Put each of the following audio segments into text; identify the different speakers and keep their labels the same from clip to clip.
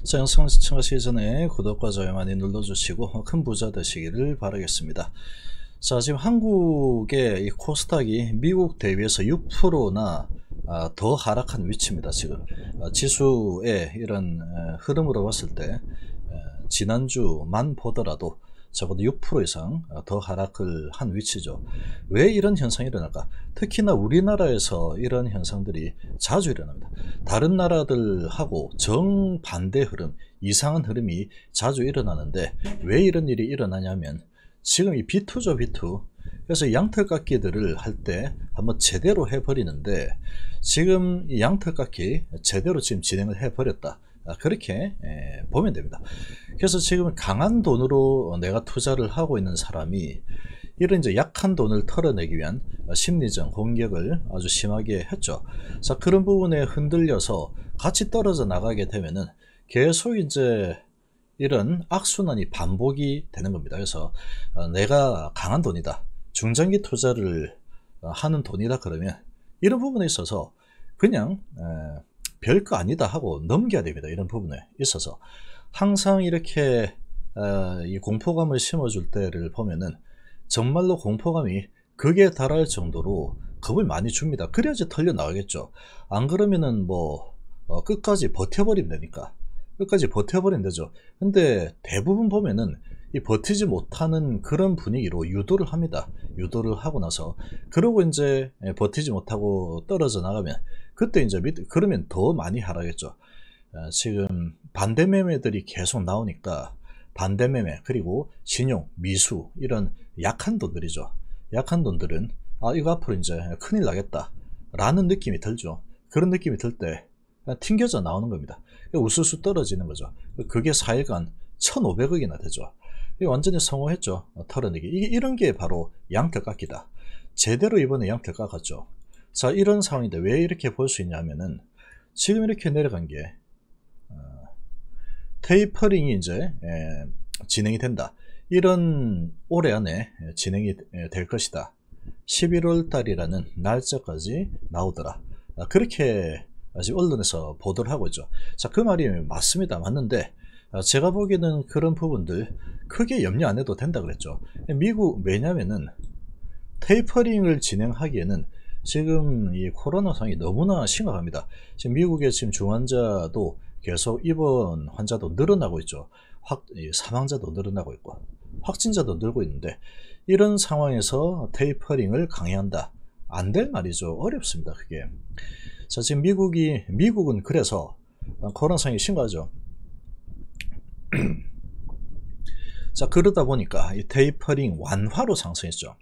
Speaker 1: 자, 영상 시청하시기 전에 구독과 좋아요 많이 눌러주시고 큰 부자 되시기를 바라겠습니다. 자, 지금 한국의 이 코스닥이 미국 대비해서 6%나 더 하락한 위치입니다. 지금 지수의 이런 흐름으로 봤을 때 지난주만 보더라도 적어도 6% 이상 더 하락을 한 위치죠. 왜 이런 현상이 일어날까? 특히나 우리나라에서 이런 현상들이 자주 일어납니다. 다른 나라들하고 정반대 흐름, 이상한 흐름이 자주 일어나는데 왜 이런 일이 일어나냐면 지금 이 B2죠, B2. 그래서 양털깎기들을 할 때 한번 제대로 해버리는데 지금 이 양털깎기 제대로 지금 진행을 해버렸다. 그렇게 보면 됩니다. 그래서 지금 강한 돈으로 내가 투자를 하고 있는 사람이 이런 이제 약한 돈을 털어내기 위한 심리전 공격을 아주 심하게 했죠. 자, 그런 부분에 흔들려서 같이 떨어져 나가게 되면은 계속 이제 이런 악순환이 반복이 되는 겁니다. 그래서 내가 강한 돈이다, 중장기 투자를 하는 돈이다 그러면 이런 부분에 있어서 그냥 별거 아니다 하고 넘겨야 됩니다. 이런 부분에 있어서 항상 이렇게 이 공포감을 심어줄 때를 보면은 정말로 공포감이 극에 달할 정도로 겁을 많이 줍니다. 그래야지 털려 나가겠죠. 안 그러면은 뭐 끝까지 버텨버리면 되니까 끝까지 버텨버리면 되죠. 근데 대부분 보면은 이 버티지 못하는 그런 분위기로 유도를 합니다. 유도를 하고 나서 그러고 이제 버티지 못하고 떨어져 나가면 그때 이제 그러면 더 많이 하락했죠. 지금 반대 매매들이 계속 나오니까 반대 매매 그리고 신용, 미수 이런 약한 돈들이죠. 약한 돈들은 이거 앞으로 이제 큰일 나겠다 라는 느낌이 들죠. 그런 느낌이 들 때 튕겨져 나오는 겁니다. 우수수 떨어지는 거죠. 그게 4일간 1,500억이나 되죠. 완전히 성공했죠. 털어내기. 이런 게 바로 양털 깎기다. 제대로 이번에 양털 깎았죠. 자, 이런 상황인데 왜 이렇게 볼 수 있냐면은 지금 이렇게 내려간 게 테이퍼링이 이제 진행이 된다. 이런 올해 안에 진행이 될 것이다. 11월 달이라는 날짜까지 나오더라. 그렇게 지금 언론에서 보도를 하고 있죠. 자, 그 말이 맞습니다. 맞는데 제가 보기에는 그런 부분들 크게 염려 안 해도 된다 그랬죠. 미국 왜냐면은 테이퍼링을 진행하기에는 지금 이 코로나 상황이 너무나 심각합니다. 지금 미국의 지금 중환자도 계속 입원 환자도 늘어나고 있죠. 사망자도 늘어나고 있고 확진자도 늘고 있는데 이런 상황에서 테이퍼링을 강행한다. 안 될 말이죠. 어렵습니다. 그게. 자, 지금 미국은 그래서 코로나 상황이 심각하죠. 자, 그러다 보니까 이 테이퍼링 완화로 상승했죠.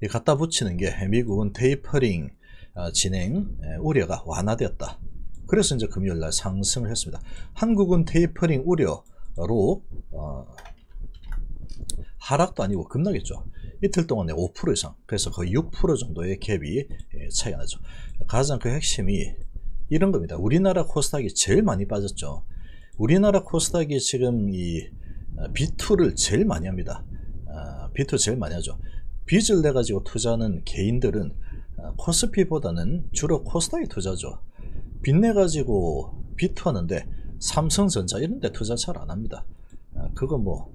Speaker 1: 이 갖다 붙이는 게 미국은 테이퍼링 진행 우려가 완화되었다. 그래서 이제 금요일날 상승을 했습니다. 한국은 테이퍼링 우려로 하락도 아니고 급락했죠. 이틀 동안에 5% 이상, 그래서 거의 6% 정도의 갭이 차이가 나죠. 가장 그 핵심이 이런 겁니다. 우리나라 코스닥이 제일 많이 빠졌죠. 우리나라 코스닥이 지금 이 B2를 제일 많이 합니다. B2 제일 많이 하죠. 빚을 내 가지고 투자하는 개인들은 코스피보다는 주로 코스닥에 투자죠. 빚 내 가지고 B2 하는데 삼성전자 이런 데 투자 잘 안 합니다. 그거 뭐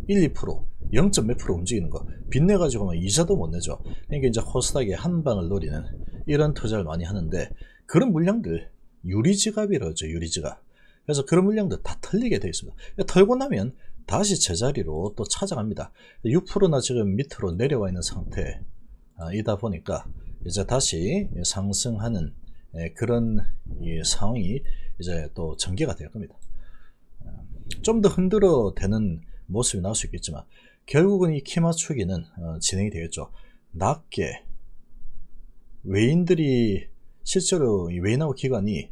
Speaker 1: 1, 2%, 0. 몇 프로 움직이는 거 빚 내 가지고 이자도 못 내죠. 그러니까 이제 코스닥에 한 방을 노리는 이런 투자를 많이 하는데 그런 물량들 유리지갑이라고 하죠. 유리지갑. 그래서 그런 물량들 다 털리게 되어 있습니다. 털고 나면 다시 제자리로 또 찾아갑니다. 6%나 지금 밑으로 내려와 있는 상태이다 보니까 이제 다시 상승하는 그런 상황이 이제 또 전개가 될 겁니다. 좀 더 흔들어 대는 모습이 나올 수 있겠지만 결국은 이 키맞추기는 진행이 되겠죠. 낮게 외인들이 실제로 이 외인하고 기관이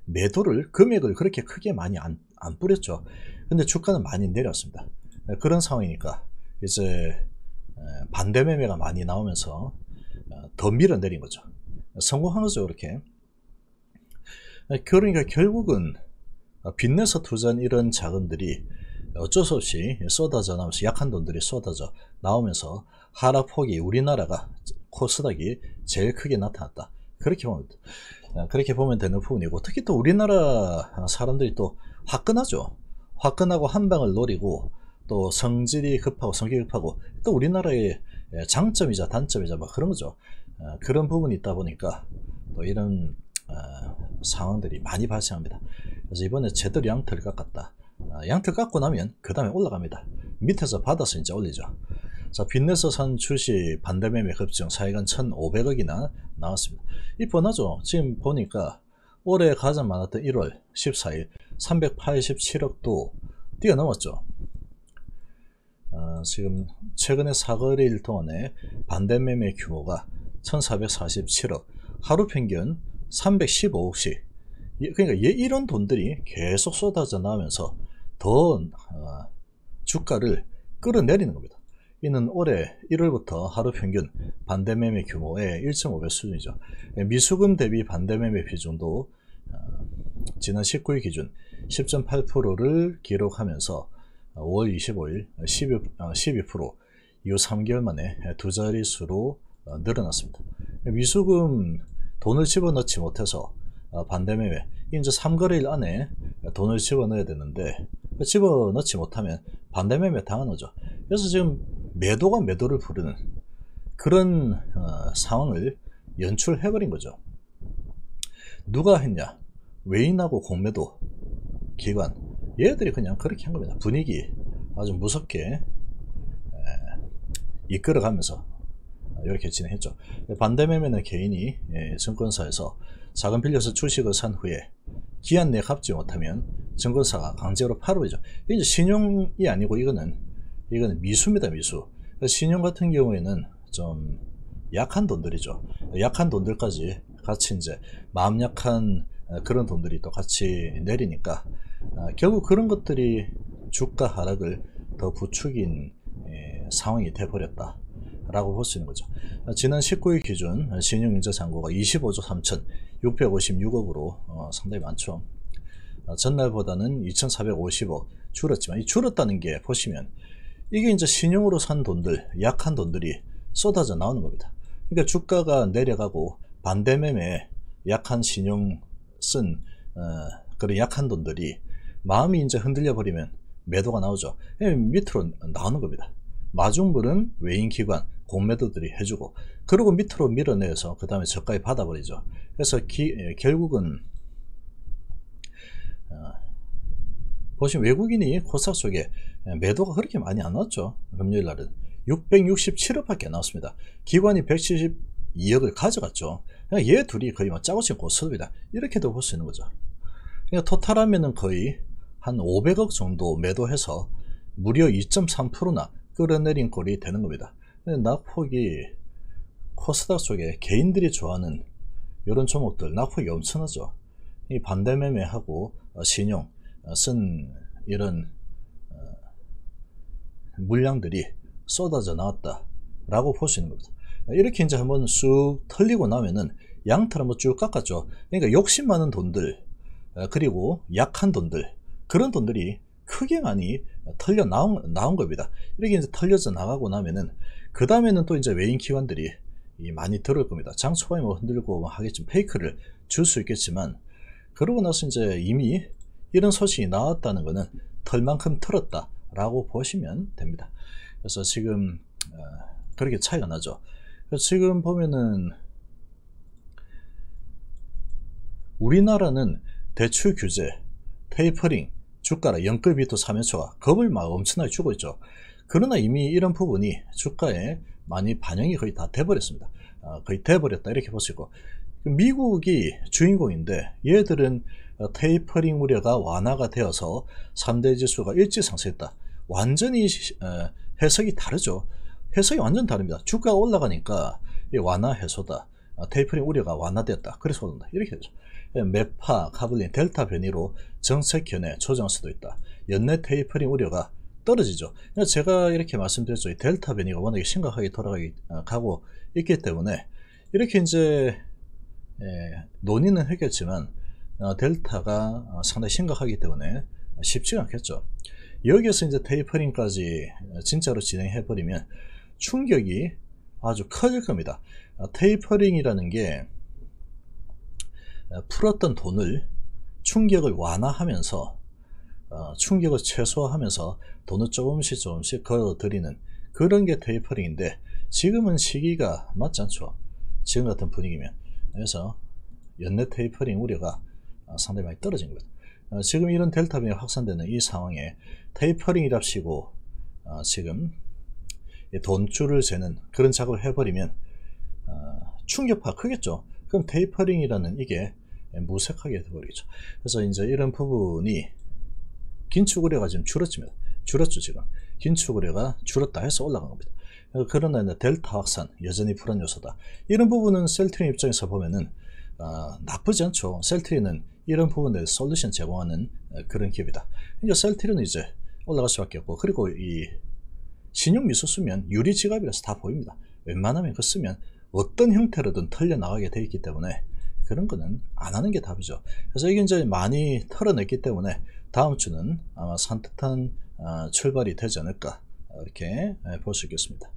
Speaker 1: 매도를 금액을 그렇게 크게 많이 안 뿌렸죠. 근데 주가는 많이 내렸습니다. 그런 상황이니까 이제 반대 매매가 많이 나오면서 더 밀어내린 거죠. 성공한 거죠. 그렇게. 그러니까 결국은 빚내서 투자한 이런 자금들이 어쩔 수 없이 쏟아져 나오면서 약한 돈들이 쏟아져 나오면서 하락폭이 우리나라가 코스닥이 제일 크게 나타났다. 그렇게 봅니다. 그렇게 보면 되는 부분이고, 특히 또 우리나라 사람들이 또 화끈하죠. 화끈하고 한 방을 노리고 또 성질이 급하고 성격이 급하고, 또 우리나라의 장점이자 단점이자 막 그런 거죠. 그런 부분이 있다 보니까 또 이런 상황들이 많이 발생합니다. 그래서 이번에 제대로 양털 깎았다. 양털 깎고 나면 그 다음에 올라갑니다. 밑에서 받아서 이제 올리죠. 자, 빚내서 산 주식 반대매매 급증 사이간 1,500억이나 나왔습니다. 이 뻔하죠. 지금 보니까 올해 가장 많았던 1월 14일 387억도 뛰어넘었죠. 지금 최근에 사거리일 동안에 반대매매 규모가 1,447억, 하루 평균 315억씩. 그러니까 이런 돈들이 계속 쏟아져 나오면서 더 주가를 끌어내리는 겁니다. 이는 올해 1월부터 하루 평균 반대매매 규모의 1.5배 수준이죠. 미수금 대비 반대매매 비중도 지난 19일 기준 10.8%를 기록하면서 5월 25일 12%, 이후 3개월 만에 두 자릿수로 늘어났습니다. 미수금 돈을 집어넣지 못해서 반대매매, 이제 3거래일 안에 돈을 집어넣어야 되는데 집어넣지 못하면 반대매매 당하죠. 그래서 지금 매도가 매도를 부르는 그런 상황을 연출해버린 거죠. 누가 했냐? 외인하고 공매도 기관, 얘들이 그냥 그렇게 한 겁니다. 분위기 아주 무섭게 이끌어가면서 이렇게 진행했죠. 반대매매는 개인이 증권사에서 자금 빌려서 주식을 산 후에 기한 내에 갚지 못하면 증권사가 강제로 팔아버리죠. 이제 신용이 아니고 이거는 미수입니다. 미수. 신용 같은 경우에는 좀 약한 돈들이죠. 약한 돈들까지 같이 이제 마음 약한 그런 돈들이 또 같이 내리니까 결국 그런 것들이 주가 하락을 더 부추긴 상황이 돼버렸다 라고 볼 수 있는 거죠. 지난 19일 기준 신용인자 잔고가 25조 3,656억으로 상당히 많죠. 전날보다는 2,450억 줄었지만, 이 줄었다는 게 보시면 이게 이제 신용으로 산 돈들, 약한 돈들이 쏟아져 나오는 겁니다. 그러니까 주가가 내려가고 반대매매 약한 신용 쓴 그런 약한 돈들이 마음이 이제 흔들려 버리면 매도가 나오죠. 밑으로 나오는 겁니다. 마중물은 외인기관, 공매도들이 해주고, 그리고 밑으로 밀어내서 그 다음에 저가에 받아버리죠. 그래서 결국은 보시면 외국인이 코스닥 속에 매도가 그렇게 많이 안 나왔죠. 금요일 날은 667억밖에 안 나왔습니다. 기관이 172억을 가져갔죠. 얘 둘이 거의 짜고 치는 고스톱이다, 이렇게도 볼 수 있는 거죠. 그러니까 토탈하면은 거의 한 500억 정도 매도해서 무려 2.3%나 끌어내린 꼴이 되는 겁니다. 낙폭이 코스닥 속에 개인들이 좋아하는 이런 종목들 낙폭이 엄청나죠. 이 반대매매하고 신용 쓴 이런 물량들이 쏟아져 나왔다 라고 볼 수 있는 겁니다. 이렇게 이제 한번 쑥 털리고 나면은 양털 한번 쭉 깎았죠. 그러니까 욕심 많은 돈들, 그리고 약한 돈들, 그런 돈들이 크게 많이 털려 나온 겁니다. 이렇게 이제 털려져 나가고 나면은 그 다음에는 또 이제 외인 기관들이 많이 들어올 겁니다. 장 초반에 뭐 흔들고 하겠지만 페이크를 줄 수 있겠지만, 그러고 나서 이제 이미 이런 소식이 나왔다는 거는 털만큼 털었다 라고 보시면 됩니다. 그래서 지금 그렇게 차이가 나죠. 그래서 지금 보면은 우리나라는 대출 규제, 테이퍼링, 주가라 연끌비토 3연초가 겁을 막 엄청나게 주고 있죠. 그러나 이미 이런 부분이 주가에 많이 반영이 거의 다 돼버렸습니다. 거의 돼버렸다 이렇게 볼 수 있고, 미국이 주인공인데 얘들은 테이퍼링 우려가 완화가 되어서 3대 지수가 일찍 상승했다. 완전히 해석이 다르죠. 해석이 완전 다릅니다. 주가가 올라가니까 완화 해소다, 테이퍼링 우려가 완화되었다, 그래서 오른다, 이렇게 되죠. 매파, 카블린, 델타 변이로 정책 견해 조정할 수도 있다. 연내 테이퍼링 우려가 떨어지죠. 제가 이렇게 말씀드렸죠. 델타 변이가 워낙에 심각하게 가고 있기 때문에 이렇게 이제 논의는 했겠지만 델타가 상당히 심각하기 때문에 쉽지가 않겠죠. 여기에서 이제 테이퍼링까지 진짜로 진행해 버리면 충격이 아주 커질 겁니다. 테이퍼링이라는 게 풀었던 돈을 충격을 완화하면서 충격을 최소화하면서 돈을 조금씩 걸어들이는 그런 게 테이퍼링인데, 지금은 시기가 맞지 않죠. 지금 같은 분위기면. 그래서 연내 테이퍼링 우려가 상당히 많이 떨어진 거죠. 지금 이런 델타 변이가 확산되는 이 상황에 테이퍼링이랍시고 지금 돈줄을 재는 그런 작업을 해버리면 충격파가 크겠죠. 그럼 테이퍼링이라는 이게 무색하게 돼버리겠죠. 그래서 이제 이런 부분이 긴축 우려가 지금 줄었죠. 지금 긴축 우려가 줄었다 해서 올라간 겁니다. 그러나 델타 확산 여전히 불안 요소다. 이런 부분은 셀트리온 입장에서 보면은 나쁘지 않죠. 셀트리온은 이런 부분에 솔루션 제공하는 그런 기업이다. 그러니까 셀트리온은 이제 올라갈 수밖에 없고, 그리고 이 신용미수 쓰면 유리 지갑이라서 다 보입니다. 웬만하면 그거 쓰면 어떤 형태로든 털려 나가게 돼 있기 때문에 그런 거는 안 하는 게 답이죠. 그래서 이게 이제 많이 털어냈기 때문에 다음 주는 아마 산뜻한 출발이 되지 않을까, 이렇게 볼 수 있겠습니다.